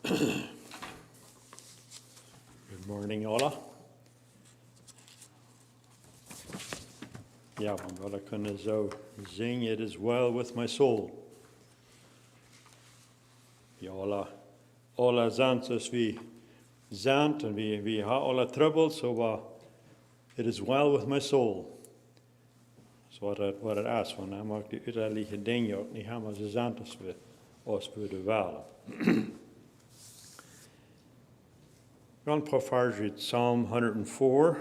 Good morning, alla. Ja, want we kunnen zo zingen, it is well with my soul. Ja, alla zantes vi zant en vi har alla trouble, so it is well with my soul. Så vad det är, så när man det ytterligare dingen och ni har man så zantes vi oss för det väl. Gaan profars uit Psalm 104.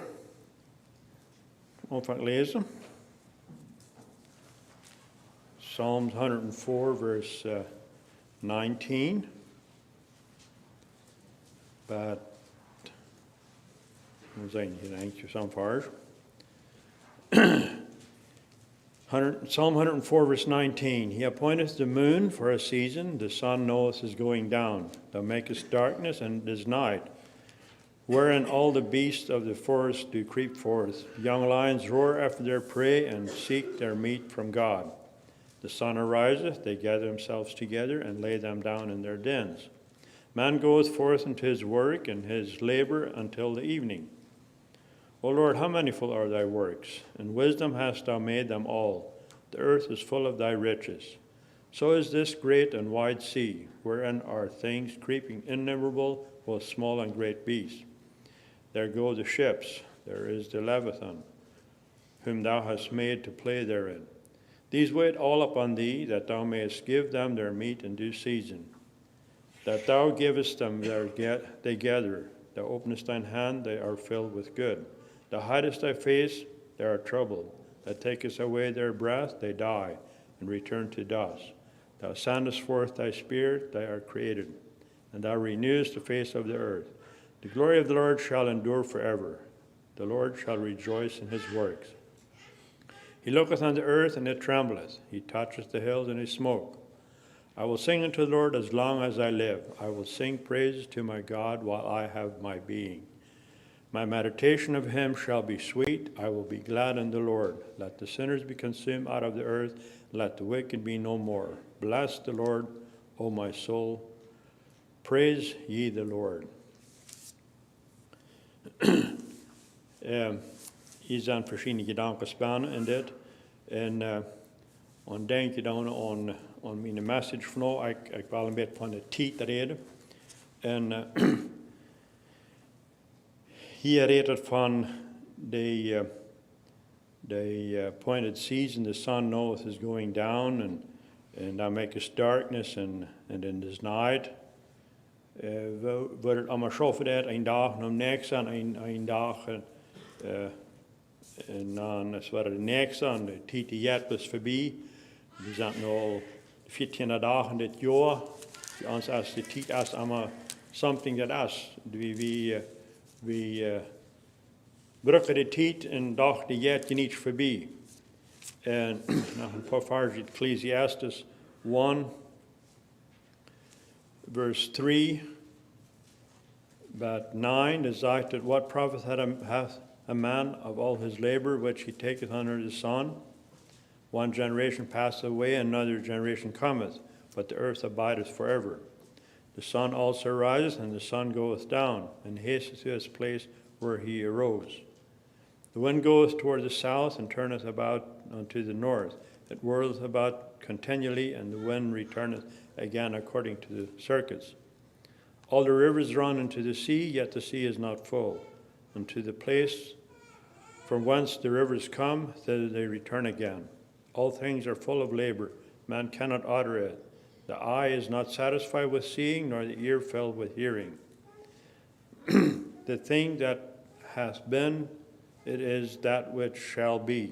Omvang lezen. Psalm 104, verse 19. But, we zijn hier eindje Psalm vers. Psalm 104, verse 19. He appointeth the moon for a season, the sun knoweth his going down. Thou makest darkness, and it is night. Wherein all the beasts of the forest do creep forth. Young lions roar after their prey, and seek their meat from God. The sun ariseth, they gather themselves together, and lay them down in their dens. Man goeth forth into his work, and his labor until the evening. O Lord, how manifold are thy works! In wisdom hast thou made them all. The earth is full of thy riches. So is this great and wide sea, wherein are things creeping innumerable, both small and great beasts. There go the ships, there is the Leviathan, whom thou hast made to play therein. These wait all upon thee, that thou mayest give them their meat in due season. That thou givest them they gather. Thou openest thine hand, they are filled with good. Thou hidest thy face, they are troubled. Thou takest away their breath, they die, and return to dust. Thou sendest forth thy spirit, they are created, and thou renewest the face of the earth. The glory of the Lord shall endure forever. The Lord shall rejoice in his works. He looketh on the earth, and it trembleth. He toucheth the hills, and they smoke. I will sing unto the Lord as long as I live. I will sing praises to my God while I have my being. My meditation of him shall be sweet. I will be glad in the Lord. Let the sinners be consumed out of the earth. Let the wicked be no more. Bless the Lord, O my soul. Praise ye the Lord. Hier zijn verschillende gedanken spannen in dit. En dan denk je dan aan mijn message van nou. Ik wil een beetje van de tijd reden. En hier redt het van the appointed season, the sun knoweth is going down, and thou makest darkness, and in this night. Wordt het allemaal zo dat een dag om niks aan een dag en dan is het niks aan de tijd die jet was voorbij. We zijn nu al 14 dagen dit jaar. Voor ons is de tijd als allemaal something that is. We brukken de tijd en dag die jet je niet voorbij. En nog een paar versen uit Ecclesiastes 1. Verse 3, but 9 is that what profit hath a man of all his labor which he taketh under the sun? One generation passeth away, and another generation cometh, but the earth abideth forever. The sun also riseth, and the sun goeth down, and hasteth to his place where he arose. The wind goeth toward the south, and turneth about unto the north. It whirleth about continually, and the wind returneth again according to the circuits. All the rivers run into the sea, yet the sea is not full. Unto the place from whence the rivers come, thither they return again. All things are full of labor. Man cannot utter it. The eye is not satisfied with seeing, nor the ear filled with hearing. The thing that hath been, it is that which shall be.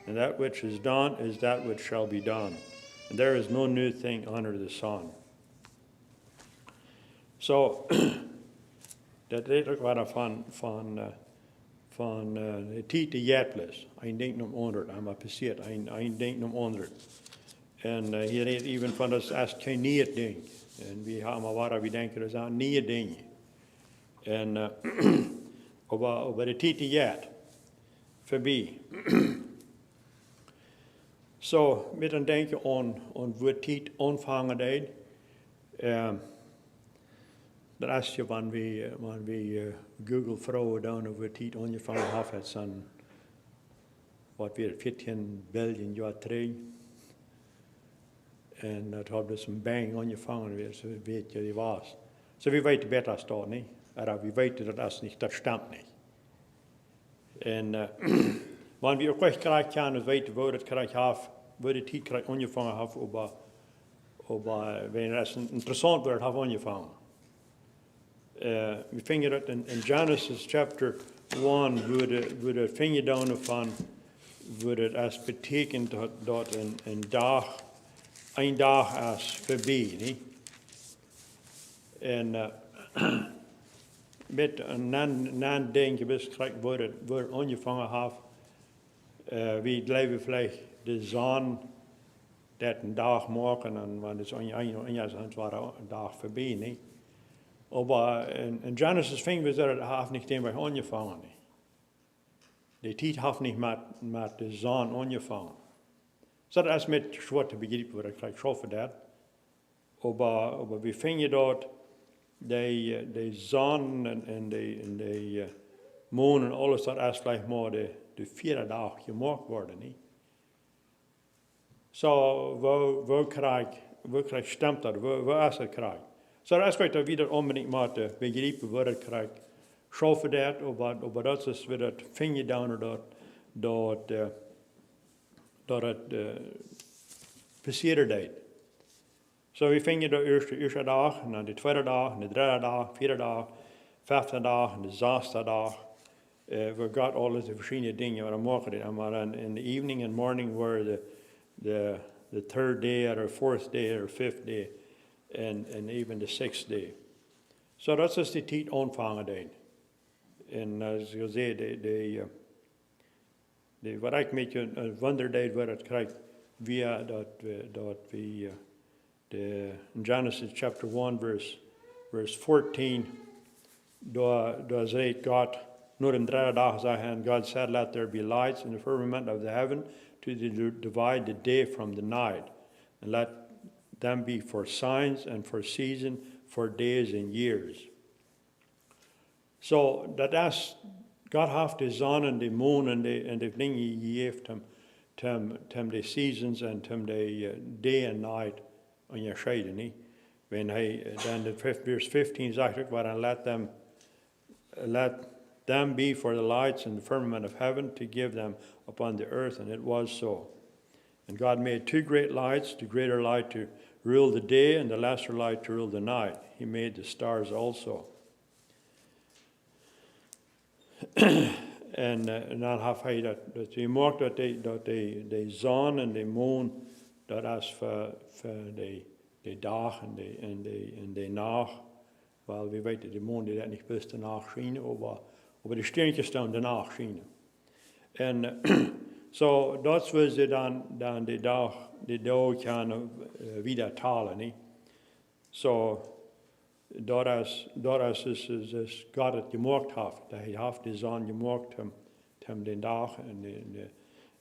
And that which is done is that which shall be done. And there is no new thing under the sun. So, dat weet ook wat van de tijd die jetles. Hij denkt om onder, hij maar passeert, hij denkt om onder. En hier redt even van dat als geen nieuw ding. En we hebben maar wat we denken, dat zijn nieuwe dingen. En over de tijd die jet, voorbij. So, met een denken aan wat tijd ontvangen deed. dat is je wanneer we Google vrouwen dan over het niet ongevangen heeft zijn, wat weer 14 biljoen jaar terug. En dat had dus een bang ongevangen weer, zo weet je die was. Zo we weten beter als dat niet. Maar we weten dat niet, dat stammt niet. En wanneer we ook echt krijgen kunnen weten waar het krijgt heeft, waar het hier krijgt ongevangen heeft, wanneer het interessant wordt, heeft ongevangen. We vinden dat in Genesis chapter 1, waar de vinger down van, waar het als betekent dat een dag als voorbij, niet? En met een denken, beschrijft waar het ongevangen heeft. We leven vielleicht de zon dat een dag maken en wanneer het een dag voorbij, niet? Maar in Genesis vinden we dat het heeft niet meer aangevangen. De tijd heeft niet met de zon aangevangen. So dat is met zwarte begrijpen, wat ik schaffen dat. Maar we vinden dat de zon en de maan en alles, dat is vielleicht maar de vierde dag gemaakt worden. Niet? So, waar krijg stemt dat? Waar is het krijg? So dat is wat we dat unbedingt moeten begrijpen, wat het krijg. Schaffen dat, maar dat is weer dat vinger down dat het passeren deed. So we vinden de eerste dag, en dan de tweede dag, de derde dag, vierde dag, vijfde dag, en de zesde dag. We got alles de verschillende dingen wat we maken. Maar in the evening and morning were the third day, or fourth day, or fifth day, and even the sixth day. So dat is de tijd ontvangen deed. En als je zei, wat ik met je een wonder deed, wat het krijgt, via dat we in Genesis chapter 1, verse 14, daar zei God, nur in 3 dagen zei hij, and God said, let there be lights in the firmament of the heaven to divide the day from the night, and let them be for signs and for seasons, for days and years. So dat is, God heeft de zon en de maan en de dingen gegeven hem de seasons en hem de day and night onderscheiden. Niet? When hij dan in verse 15 zegt, well, let them be for the lights in the firmament of heaven to give them upon the earth, and it was so. And God made 2 great lights, the greater light to rule the day and the lesser light to rule the night. He made the stars also. En dan heeft hij dat je maakt dat de zon en de maan, dat is voor de dag en de nacht. Wel, we weten de maan die dat niet best de nacht schijnen, maar de sterretjes dan de nacht schijnen. En zo, dat was dan de dag kan weer talen, niet? Zo, dat is God het gemaakt heeft. Dat hij heeft de zon gemaakt, hem de dag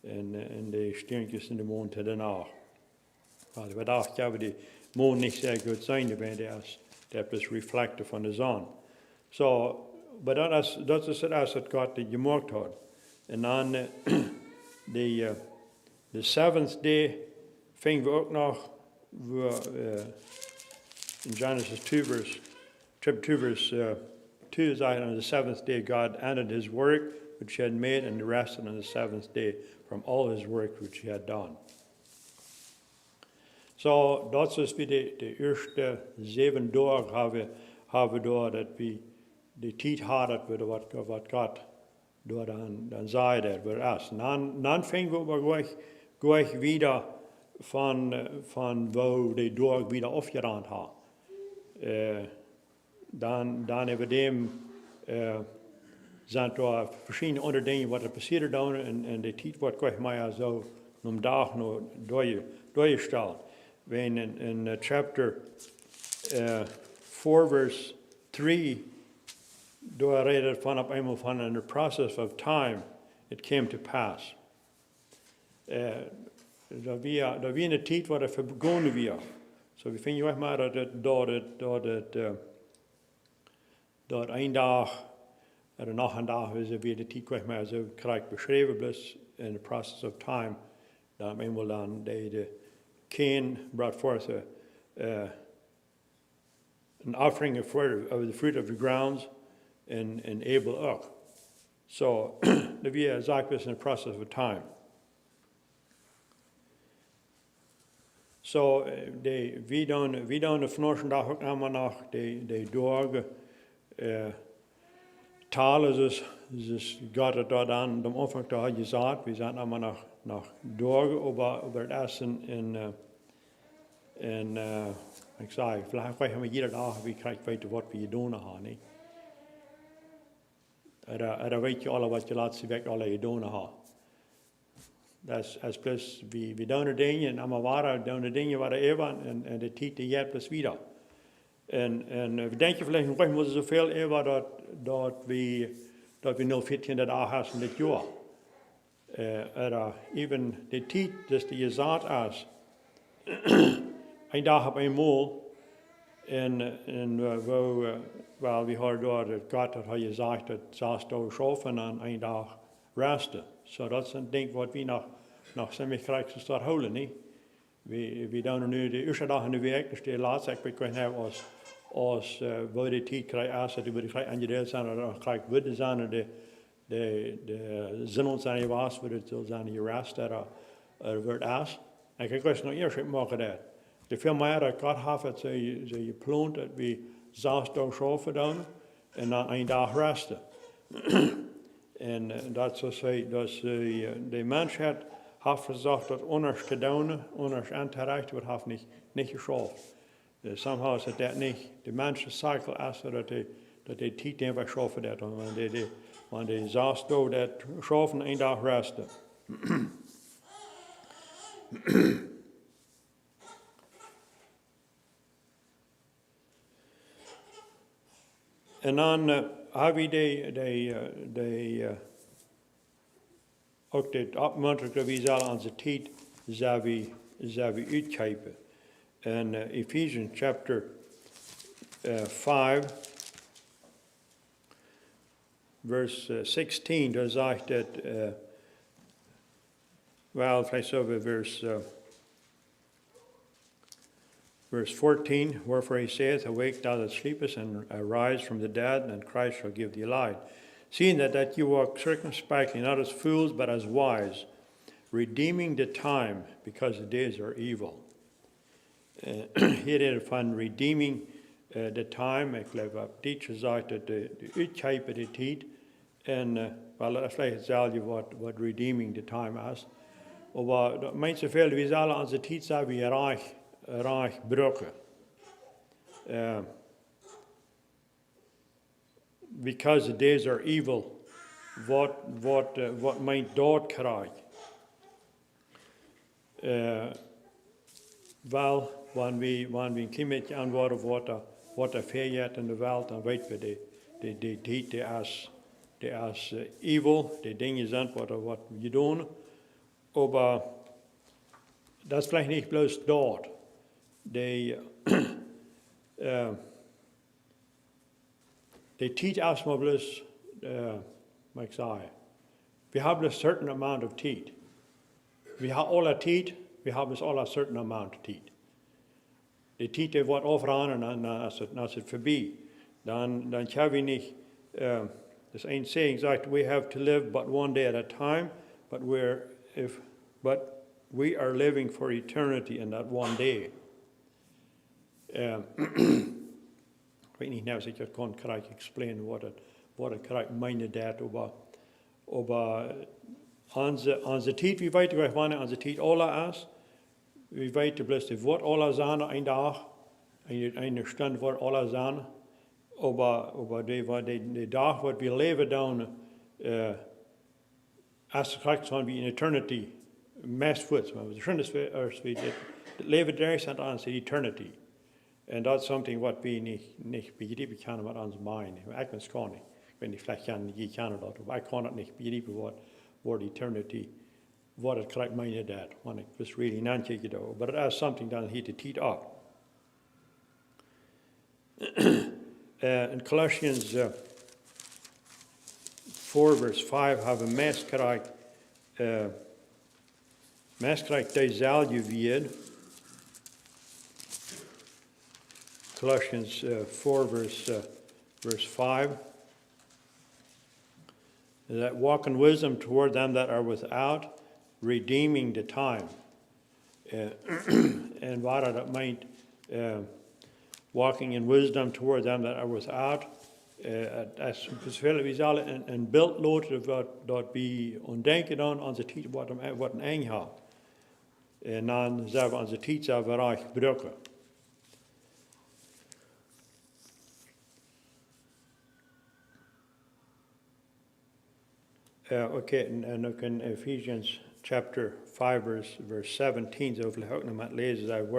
en de sterretjes in de maan te de nacht. Well, we dachten, ja, de maan niet zeer goed zijn, dat is reflecten van de zon. So, maar dat is het als het God het gemaakt had. En dan de seventh day vingen we ook nog in Genesis 2 verse 2 zegt, on the seventh day God ended his work which he had made, and rested on the seventh day from all his work which he had done. So, dat is wie de eerste 7 dagen hebben door dat we de tijd hadden wat God door dan zei dat we is. Dan vingen we gleich wieder van wo de dag wieder afgerand had. Dan hebben we zijn er verschillende andere dingen wat er passiert dan en de tijd wordt gleich maar zo een dag nog doorgesteld. When in chapter 4 verse 3, door redt van op eenmaal van in the process of time it came to pass. Dat we in de tijd waar het begonnen weer. So we vinden echt maar dat dat een dag, nog een dag is weer de tijd kwijt, maar zo krijg beschreven plus in the process of time, dan eenmaal dan de Cain brought forth an offering of the fruit of the grounds, and Abel ook. So, dat weer zaak was in the process of time. So, wie dan de vandaag ook allemaal nog de dagen talen, dus gaat het daar aan de aanvang te had gezegd, we zijn allemaal nog dagen over het essen en ik zei, vielleicht krijgen we iedere dag, wie krijgt weten wat we doen gaan, niet? Dan weet je alle wat je laatste week alle gedaan hebt. Dat is plus, we doen de dingen, en allemaal waren, doen de dingen waar even, en de tijd die je plus wieder. En we denken vielleicht nog moeten zoveel even dat we nog 14 dagen hebben dit jaar. Even de tijd, dus die je zat als, een dag op eenmaal, en wel, we hadden door het God dat hij gezegd dat 6 dagen schaffen en een dag rusten. So dat is een ding wat we nog ziemlich krijgen te start houden, niet? We doen nu de eerste dag in de week, dus de laatste ik weet niet als we de tijd krijgen, als we de tijd aangedeeld zijn, dan krijgen we de zijn de zin ons aan je was, we het zijn je rest, dat wordt as. En ik weet nog eerst wat maken dat. De veel meer dat God heeft, ze je plant dat we 6 dagen schaffen doen en dan een dag rusten. En dat zo zei, dat de mensheid heeft gezegd dat anders te doen, anders aan te reichen, wordt niet geschaft. Somehow is het dat niet. De mensen cycle is dat de tijd niet schaffen dat, want de 6 dagen dat schaffen, een dag rusten. En dan hebben we ook de opmuntering dat we zullen onze tijd zullen uitkijken. En Ephesians chapter 5, verse 16, daar zegt dat, vielleicht zo bij verse 14, wherefore he saith, awake thou that sleepest, and arise from the dead, and Christ shall give thee light. Seeing that you walk circumspectly, not as fools, but as wise, redeeming the time, because the days are evil. Hier is van redeeming the time. Ik geloof op dit gezegd dat de uitkijpen de tijd. En dat is vielleicht hetzelfde wat redeeming the time is. Maar dat meint zoveel, we zullen onze tijd zijn we reich brücken. Because the days are evil, wat meint dort krijg? Wel, wanneer we een klein beetje antwoorden wat er verjaart in de wereld, dan weten we die is evil, die dingen zijn wat we doen. Maar dat is vielleicht niet bloß dort. De tijd is maar bloß, mag ik zeggen, we hebben een certain amount of tijd. We hebben alle tijd, we hebben alle een certain amount of tijd. De tijd wordt overgaan en dan is het voorbij. Dan kan we niet, dus een saying zegt, we have to live but one day at a time, but we are living for eternity in that one day. Ik weet niet nou als ik dat kan correct explain wat het correct meende dat, maar onze tijd, we weten wanneer onze tijd alle is. We weten bloß, het wordt alle zijn een dag, een stund wordt alle zijn. Maar de dag wat we leven dan, als het correct zijn we in eternity, meest voet. Maar het schönste is, het leven daar is aan de eternity. En dat is something wat we niet begrijpen kunnen met ons mind. Ik ben kan niet. Ik weet niet, vielleicht je kan dat, maar ik kan het niet begrijpen wat eternity, wat het correct meint dat. Want ik was really not kijken daar. Maar het is something dan hier de tijd op. In Colossians 4 verse 5 have een meskrijk dezelfde weer. Colossians 4 verse 5. That walk in wisdom toward them that are without, redeeming the time. En waar dat meint, walking in wisdom toward them that are without. Als we zullen een beeld laten dat we ontdenken aan onze tijd wat een eng had. En dan zullen we onze tijd gebruiken. Okay, en ook in Ephesians chapter 5 verse 17, zo wil ik ook nog maar lezen.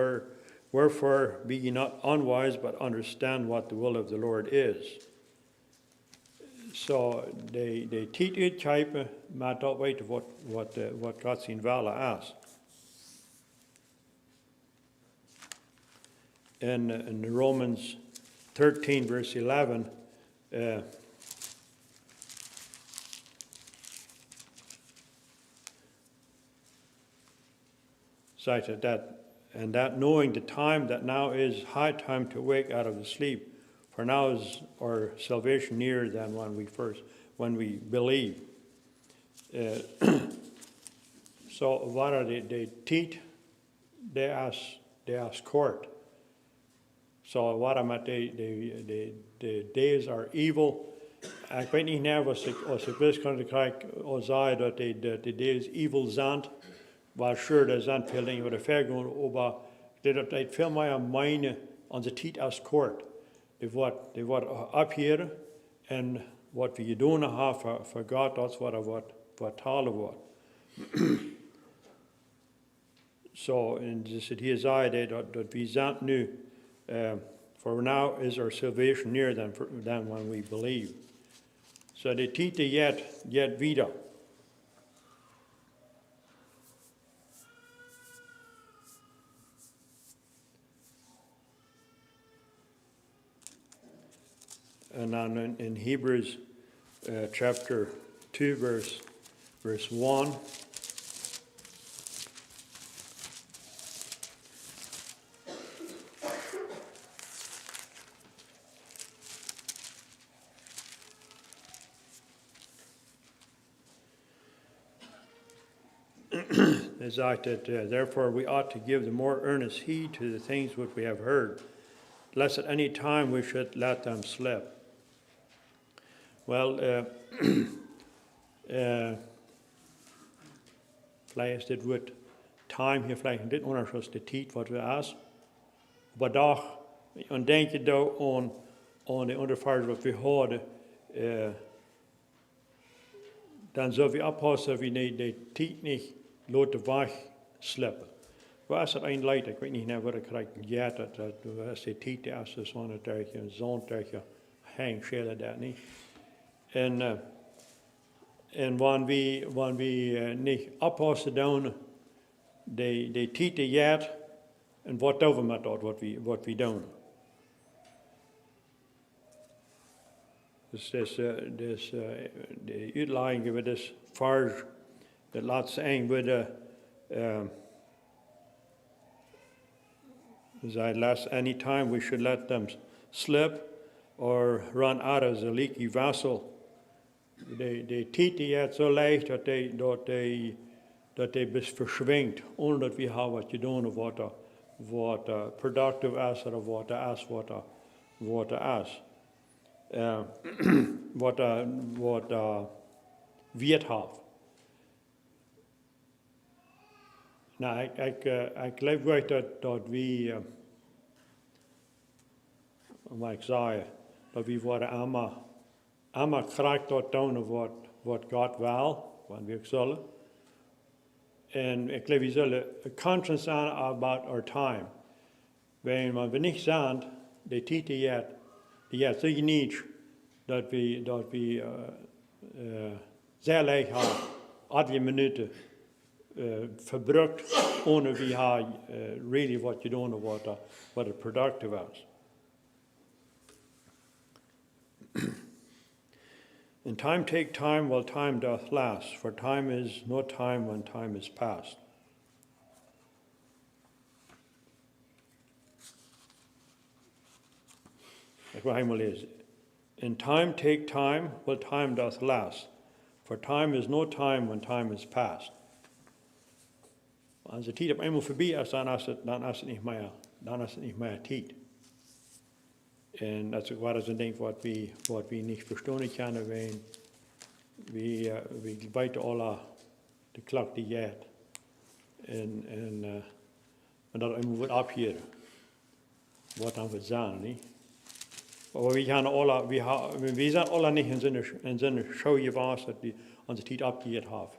Wherefore be ye not unwise, but understand what the will of the Lord is. So de tijd uitkijken, maar dat weten wat God zijn willen is. In Romans 13 verse 11, says that knowing the time that now is high time to wake out of the sleep, for now is our salvation nearer than when we believe. So what are the tijd? They ask kort. So what am the days are evil. Ik weet niet meer als ik wiskunde krijg, als zei dat de days evil zijn. Wel sure, er zijn veel dingen wat ver gaan, maar dat veel meer mijnen onze tijd als kort. Die wordt opgeheren en wat we gedaan hebben voor God, dat is wat talen wordt. So, en dus het hier zei dat we zijn nu, for now is our salvation nearer than when we believe. So de tijd yet wieder. And then in Hebrews chapter 2 verse 1. Is that therefore we ought to give the more earnest heed to the things which we have heard, lest at any time we should let them slip. Well, vielleicht ist das Wort time hier vielleicht nicht anders die Zeit, was wir as. Aber doch, und denke da an die Unterfahrt, was wir hadden, dann sollen wir aufpassen, wie die Zeit nicht laten wegslippen. Was ist ein Leid, ich weiß nicht mehr, was ich krijg, ja, dat was die Zeit, als de zon tegen een zon tegen hang, schelen dat niet. En wanneer we niet oppassen doen, de tijd jaart, en wat doen we met dat, wat we doen. Dus de uitleiding we dus vers, dat laatste eind we lest any time we should let them slip or run out as a leaky vessel. De tijd die het zo leicht dat hij verschwingt, omdat we hebben wat je doen of wat productief is of wat is. Wat weet heeft. Nou, ik geloof wel dat we, wat ik zei, dat we worden allemaal krijgt dat doen wat God wil, wat we zullen. En ik geloof we zullen conscious zijn about our time. Wanneer we niet zijn, de tijd die het zo niet dat we zeer leicht hebben, 8 minuten verbruikt, ohne we hebben really wat je doen of wat het productief is. In time take time while time doth last, for time is no time when time is past. Ik wil helemaal lezen. In time take time while time doth last, for time is no time when time is past. Als de tijd op eenmaal voorbij is, dan is het niet meer tijd. En dat is wat een ding wat we niet verstaan kunnen. We weten alle de klok die je hebt. En dat eenmaal wordt afgeren. Wat dan wordt zijn, niet? Maar we zijn alle niet in zijn show geweest dat we onze tijd afgegeven hebben.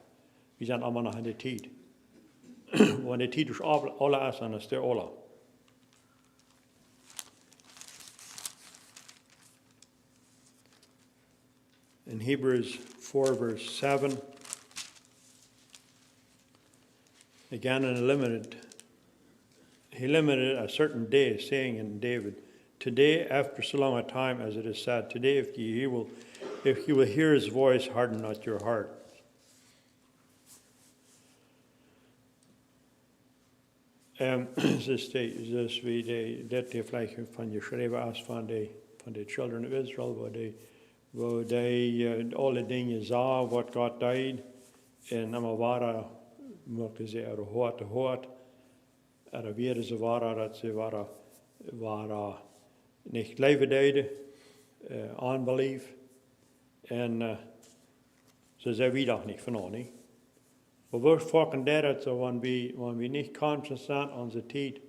We zijn allemaal nog in de tijd. Wanneer de tijd dus alle is, dan is er alle. In Hebrews 4 verse 7, again he limited a certain day, saying in David, today, after so long a time, as it is said, today, if you will hear his voice, harden not your heart. Dus we dat vielleicht van geschreven is van de children of Israel, waar die alle dingen zagen wat God deed, en allemaal waren, mochten ze hoort, weer ze waren dat ze waren niet leven deden, unbelief, en ze zijn we toch niet van niet. Maar we volgen dat zo, wanneer we niet conscious zijn aan onze tijd,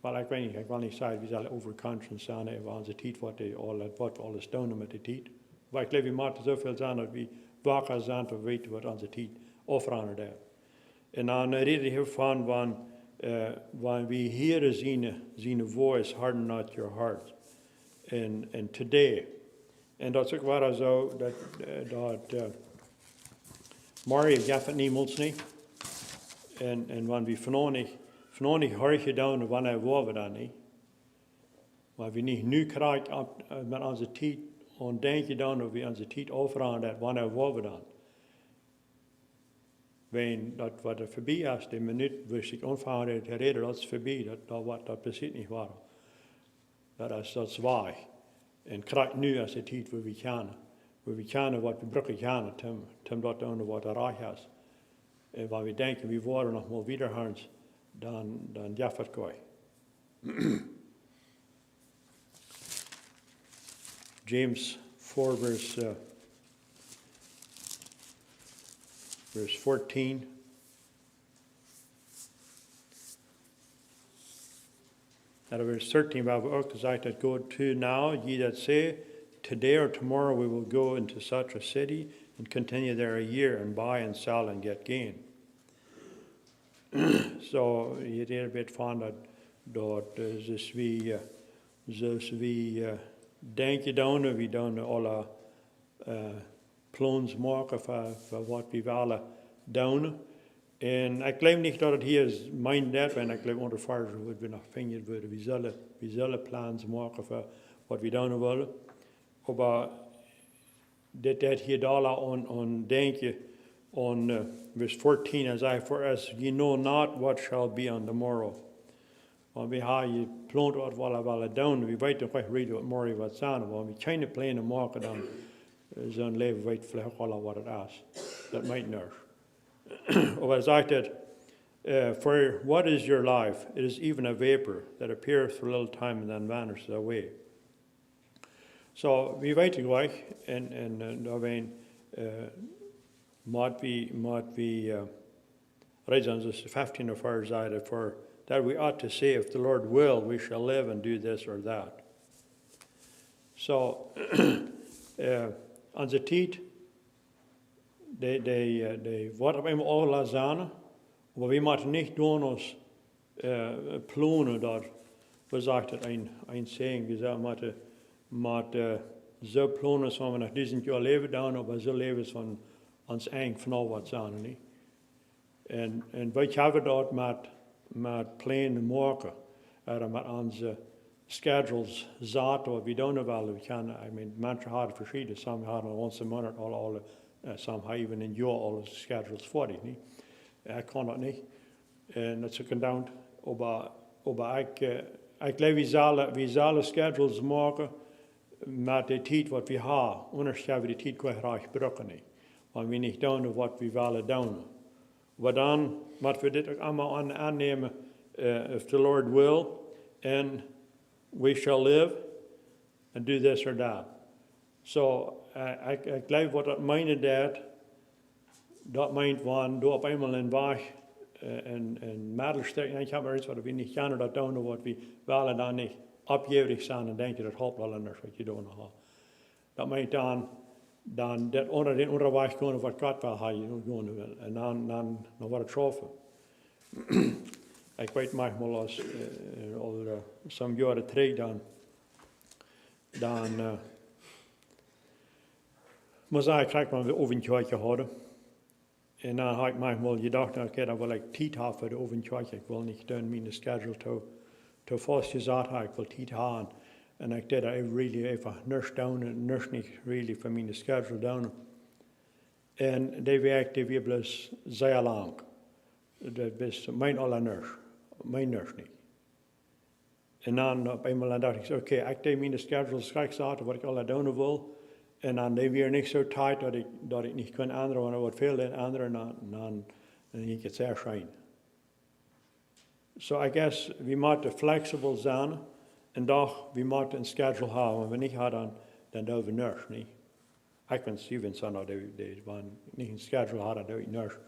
wel ik weet niet, ik wil niet zeggen, we zullen overconscious zijn over onze tijd, wat we alles doen met de tijd. Maar ik geloof, we moeten zoveel zijn dat we wakker zijn te weten wat onze tijd afveranderd heeft. En dan reden we van, wanneer we hier zien voice, harden not your heart. En today. En dat is ook waar zo, dat Maria gaf het niemand niet. En wanneer we vanavond hoor je dan, wanneer we dan niet. Maar we niet nu krijgen met onze tijd, en denk je dan dat we onze tijd overaan, wanneer we dan. Wanneer dat wat er voorbij is, de minuut waar ik onveranderd te reden, dat is voorbij, dat bezit niet waar. Dat is zwaar. En krijg nu als de tijd waar we kennen wat we brukken kennen, om dat doen wat er recht is. En waar we denken, we worden nog maar wederhands, dan ja, het gooi. James 4 verse 14. Out of verse 13, waar we ook gezegd dat go to now, ye that say, today or tomorrow we will go into such a city and continue there a year and buy and sell and get gain. So je er een beetje van dat we denken dan, we doen alle plans maken voor wat we willen doen. En ik geloof niet dat het hier is mijn dat, en ik geloof ondervragen worden we nog vinger worden. We zullen plans maken voor wat we doen willen. Maar dat hier daar aan denken, on verse 14, as I for us, ye know not what shall be on the morrow. Want we hebben je plan wat we willen doen, we weten nog niet wat morgen wat zijn, want we kunnen plannen maken dan zo'n leven weet vielleicht al wat het is. Dat meint niet. Maar hij zegt dat, for what is your life? It is even a vapor that appears for a little time and then vanishes away. So we weten gleich, en daarmee moet we read on this 15 of our side for that we ought to say, if the Lord will, we shall live and do this or that. So, onze tijd, wat we allemaal zijn, maar we moeten niet doen ons plannen dat, we zeggen een saying, we moeten zo plannen zoals we nog 1000 jaar leven doen, maar zo leven van ons eigen van wat zijn, niet? En wij hebben dat met plannen maken, met onze schedules zat wat we doen wel. We kan, mensen hadden verschillende. Some hadden once a month alle some hebben even in jaar alle schedules voor die niet. Ik kan dat niet. En dat ze kunnen doen. Maar ik leef we zullen schedules maken met de tijd wat we hebben. Anders gaan we de tijd kwijt gebruiken niet. Want we niet doen wat we willen doen. Maar dan moeten we dit ook allemaal aannemen, if the Lord will, and we shall live and do this or that. So, ik geloof wat dat meent dat meint van, door op eenmaal een weg en middelsterk, en ik heb maar iets wat we niet kunnen dat doen, wat we willen dan niet opgeven zijn en denken dat helpt wel anders wat je doen gaat. Dat meint dan dat onder den onderweg kunnen wat God wil hebben wil. En dan wordt het troffen. Ik weet manchmal als al some jaren terug dan moest ik krijg maar weer oventje hadden. En dan heb ik manchmal gedacht, oké, dan wil ik tijd hebben voor de oventje. Ik wil niet doen mijn schedule te vast gezet hebben. Ik wil tijd hebben. En ik deed dat really even nurse down en nurse niet really voor mijn schedule down. En die werkte weer plus zeer lang. Dat was mijn alle nurse, mijn nurse niet. En dan op eenmaal dacht ik, oké, ik deed mijn schedule straks zetten wat ik alle doen wil. En dan deed weer niet zo tight dat ik niet kon anderen, want er wordt veel in anderen, dan ging het zeer schijn. So I guess we moeten flexibel zijn. En toch, we moeten een schedule hebben. Als we niet hadden, dan doen we nurse niet. Ik ben 7 zo'n die niet een schedule hadden, dan doe ik nurse.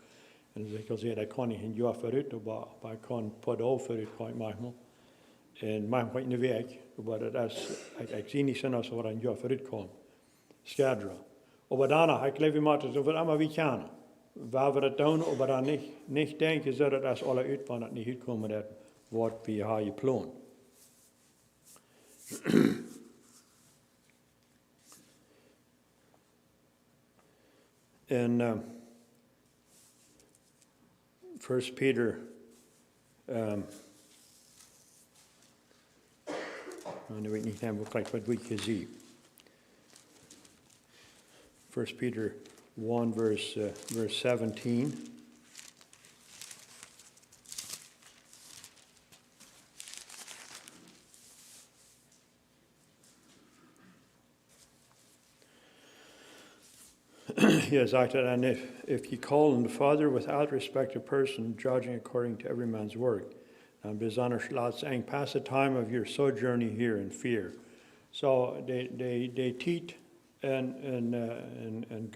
En dus ik wil zeggen, dat kan niet een jaar vooruit, maar ik kan een paar dagen vooruit, kan ik manchmal. En manchmal in de week, maar dat is, ik zie niet zo als we een jaar vooruit komen. Schedule. Maar daarna, ik leef we moeten het over allemaal wie kennen. Waar we dat doen, maar dan niet denken, zodat als alle uit, want het niet uitkomen, dat wordt bij haar je plan. In 1 Peter, nu weet ik niet helemaal gelijk wat we zien. 1 Peter 1 verse 17. He zegt that, and if ye call on the Father without respect of person, judging according to every man's work. And besonders laat saying, pass the time of your sojourning here in fear. So they teach and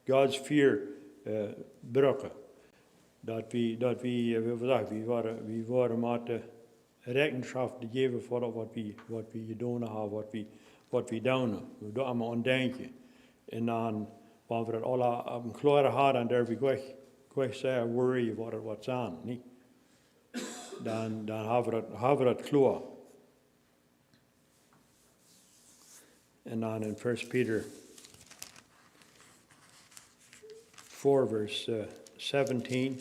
God's fear brukken. Dat we worden moeten rekenschap geven voor wat we gedaan hebben, wat we doen. We doen allemaal aan denken. En dan, wanneer we dat alle op een klare hadden, dan durf ik gelijk zeggen, worry wat aan, niet? Dan hebben we dat klaar. En dan in 1 Peter 4 verse 17.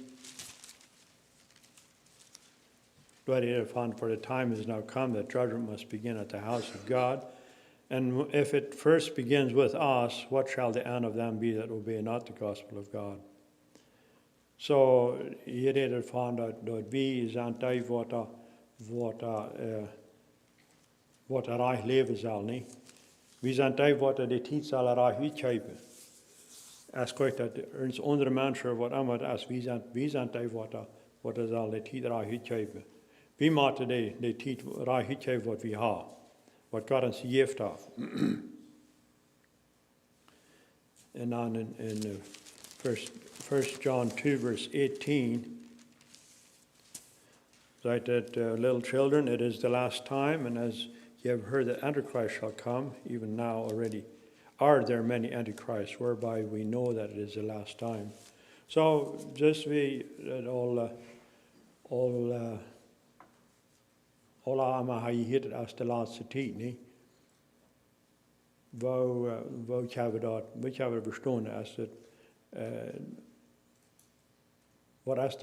For the time is now come that judgment must begin at the house of God. And if it first begins with us, what shall the end of them be that obey not the gospel of God? So, hier is het van dat we zijn tijd wat reich leven zal, niet? We zijn tijd wat de tijd zal reich uitgeven. Als ik dat ons andere mensen wat aan wat als we zijn tijd wat zal de tijd reich uitgeven. We moeten de tijd reich uitgeven wat we hebben. Wat God ons geeft heeft. En dan in 1 John 2 verse 18, zegt that little children, it is the last time, and as you have heard that Antichrist shall come, even now already are there many Antichrists, whereby we know that it is the last time. So just we all allemaal hij heet het als de laatste tijd, niet? Wat hebben we verstaan als het,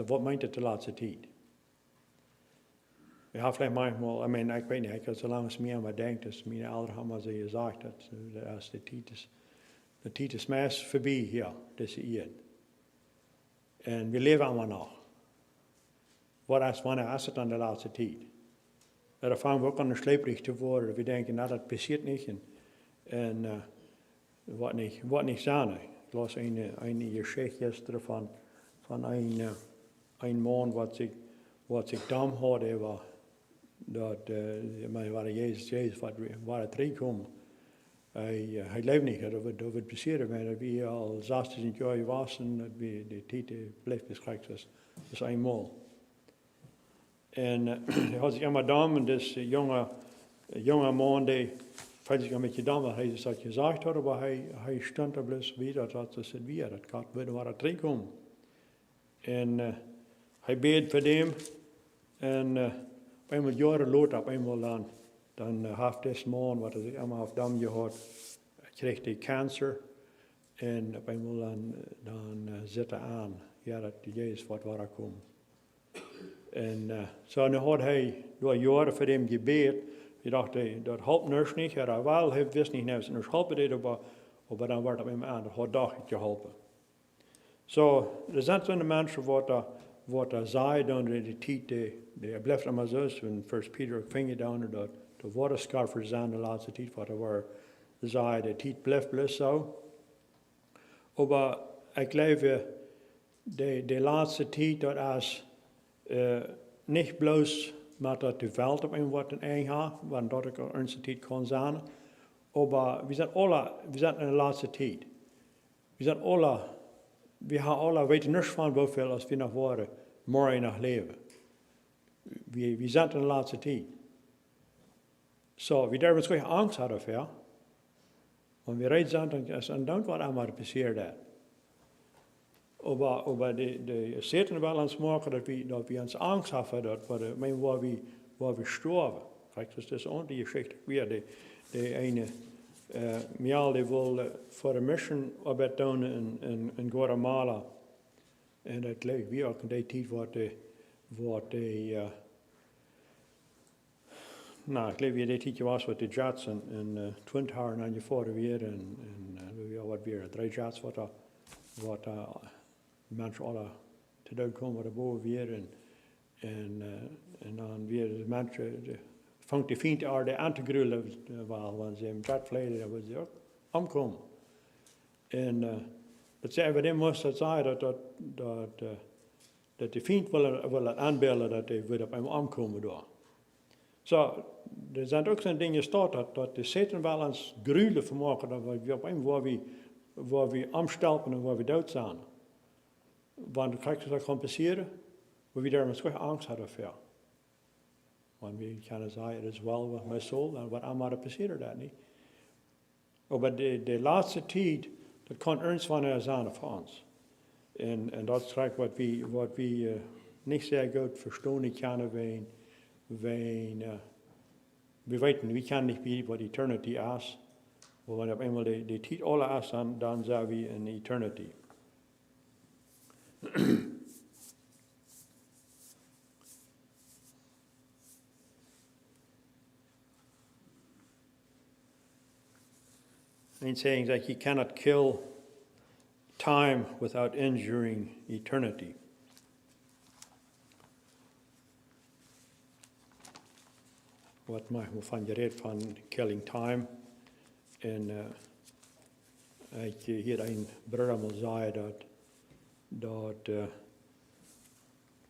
wat meent het de laatste tijd? Ich habe vielleicht manchmal, ich weet niet, zolang es mir maar denkt, dus mijn ouders hebben ze gezegd, dat als de tijd is meest voorbij hier, deze eeuw. En we leven allemaal nog. Wat is wanneer is het dan de laatste tijd? Dan vangen we ook aan de sleeperig te worden. We denken, nou dat passiert niet. En wat niet zijn. Ik las een geschichte gisteren van een man wat zich dam had over dat waar Jezus waar het terugkomt. Hij leeft niet, dat wordt passeren, maar dat we al 16 jaar was en dat we de tijd blijft beschrijft, dat is eenmaal. En hij had zich immer dam en dus jonge man die valt zich een beetje dam, wat hij dat gezegd had, maar hij stond er bloos weer, dat is het weer, dat gaat weer waar het terugkomt. En hij beet voor hem en op eenmaal jaren later, op eenmaal dan heeft deze man, wat hij allemaal heeft dam gehad, kreeg hij cancer. En op eenmaal dan zit hij aan, ja, dat Jezus wat waar komt. En zo nu had hij door jaren voor hem gebed. Ik dacht, dat helpt nurs niet. Ja, wel, hij wist niet, nurs helpen dit, maar dan wordt het hem aan, dat had dacht ik geholpen. Zo, er zijn zo'n mensen wat zei dan de tijd, die blijft allemaal zo, in 1 Peter ook ving je dan, dat de waterscarvers zijn de laatste tijd, wat er waren, zei de tijd blijft zo. Maar ik geloof, de laatste tijd, dat als niet bloos met dat de veld op een wat een eigen, want dat ik onze tijd kan zijn, maar we zijn in de laatste tijd. We hebben alle weten niks van hoeveel als we nog worden, morgen nog leven. We zijn in de laatste tijd. Zo, we durven gewoon angst hebben voor. Want we rijden zijn, dan wat allemaal passiert dat. Maar de zitten wel aan het maken dat we ons angst hebben, dat waar we sterven. Kijk, dus dat is ook die geschichte weer. De ene, Mial die wil voor de mission arbeid doen in Guatemala. En dat leek weer ook in die tijd ik geloof weer die tijd was wat de jets en 20 jaar na je voor weer en wat weer 3 jets wat mensen alle te doen komen wat boven weer en dan weer de mensen vangt de 20 jaar de aan te grullen want ze hebben jet verleden dat was ook omkomen. En dat zei we dan moest dat zeggen dat de vriend willen aanbellen dat hij weer op hem omkomen door. Zo, er zijn ook zo'n dingen staat dat de Satan wel eens gruwelen vermogen dat we op een waar we omstelpen en waar we dood zijn. Want kijk, dat kan passeren, maar we daar misschien angst hadden voor. Want we kunnen zeggen, het is wel met mijn ziel, en wat allemaal passeren dat niet. Maar de laatste tijd, dat kan ernst van zijn voor ons. En dat is wat we niet zeer goed verstaan kunnen, we weten, we kunnen niet weten wat eternity is. Maar wanneer op eenmaal de tijd alle is, dan zijn we in eternity. Een saying that you cannot kill time without injuring eternity. Wat mag we van je reed van killing time? En ik hier een broeder al zei dat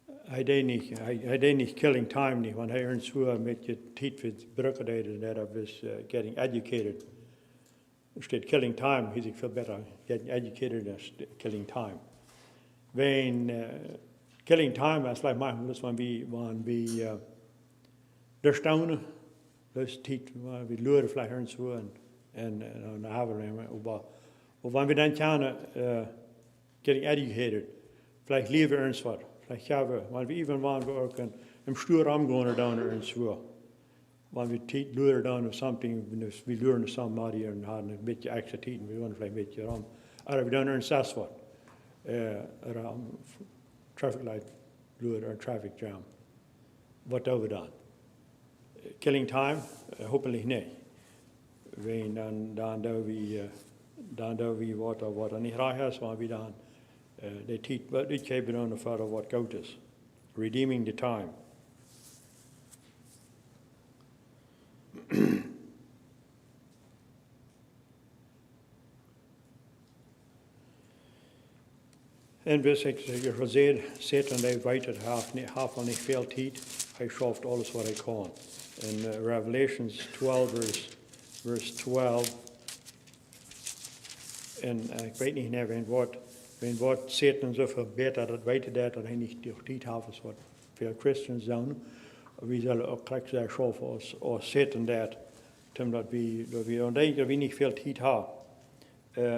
hij deed niet killing time niet, want hij earns hoe met je tijd voor drukken deed en dat was getting educated. Instead killing time, he's veel better getting educated than killing time. Killing time is like my dus wanneer we de staunen, dus tijd waar we leren vielleicht earns hoe en dan hebben we maar wanneer we dan kunnen getting educated, vielleicht leven earns wat, vielleicht hebben wanneer we ook een stuur omgaan dan earns hoe. Wanneer we tijd leren dan of something, we leren somebody en hadden een beetje extra tijd, we willen vielleicht een beetje om. Als we dan earns zes wat, traffic light leren, traffic jam. Wat doen we dan? killing time? Hopelijk niet. Wein dan dat we wat niet graag is, maar we dan de tijd wat niet geven aan voor wat goed is. Redeeming the time. En dus ik gezegd, Satan hij weet het half van niet veel tijd. Hij schaft alles wat hij kan. In Revelations 12 vers 12. En ik weet niet meer wenn wat Satan zoveel beter dat weet dat hij niet de tijd heeft als wat veel Christians doen. We zullen ook gelijk zeggen schaffen als Satan dat. Dat we denken dat we niet veel tijd hebben.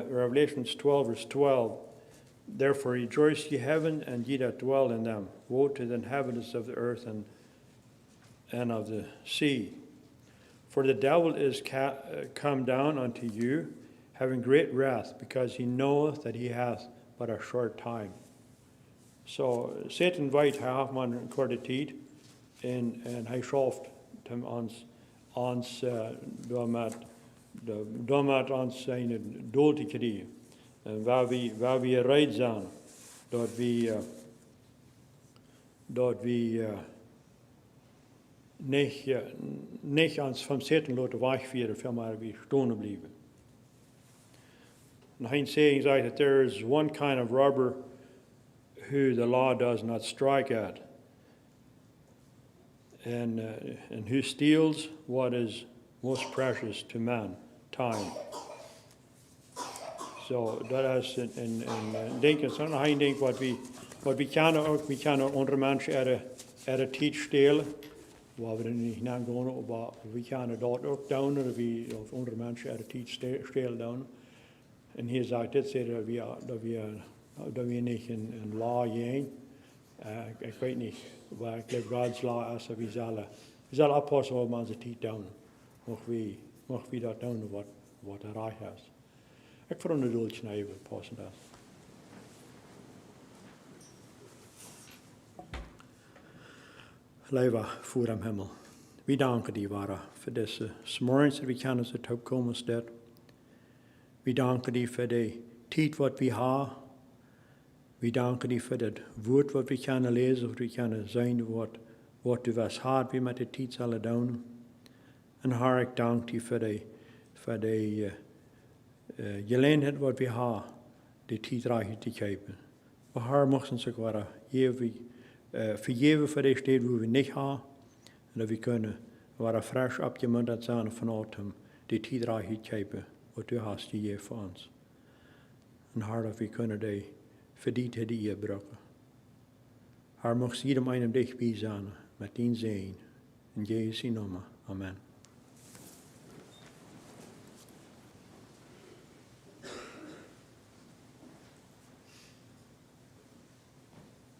Revelations 12 vers 12. Therefore rejoice ye heaven, and ye that dwell in them. Woe to the inhabitants of the earth and of the sea. For the devil is come down unto you, having great wrath, because he knoweth that he hath but a short time. So Satan weet hij heeft maar een korte tijd, en hij schaft hem ons door met ons zijn doel te krijgen. En waar we rijdt zijn, dat we niet ons van Satan laten wegvieren, veel maar we stonden blijven. And Heinz saying that there is one kind of robber who the law does not strike at, and who steals what is most precious to man, time. So dat is een denken. Zo hij denkt wat we kunnen andere mensen er de tijd stelen, waar we er niet naar gaan, maar we kunnen dat ook doen, dat we andere mensen er de tijd stelen doen. En hier zegt dit dat we niet een law zijn. Ik weet niet, waar ik geloof Gods law is, dat we zullen oppassen op onze tijd doen. Mocht we dat doen wat er recht is. Ik vond het doeltje naar even passen dat. Leiva voor am Himmel. We danken die Wara voor deze smorgens dat we kunnen zo top komen staat. We danken die voor de tijd wat we hebben. We danken die voor het woord wat we kunnen lezen, wat we kunnen zijn, wat u was hard we met de tijd zullen doen. En haar ik dank die voor de gelegenheid wat we hebben, de tijd reichen te geven. We haar mochten zich worden vergeven voor de steden waar we niet hebben. En dat we kunnen worden fresh opgemunterd zijn vanuit hem, de tijd reichen te geven, wat u hast gegeven voor ons. En haar dat we kunnen de verdienste die je gebruiken. Haar mocht iedereen dichtbij zijn met die zegen. In Jezus' naam. Amen.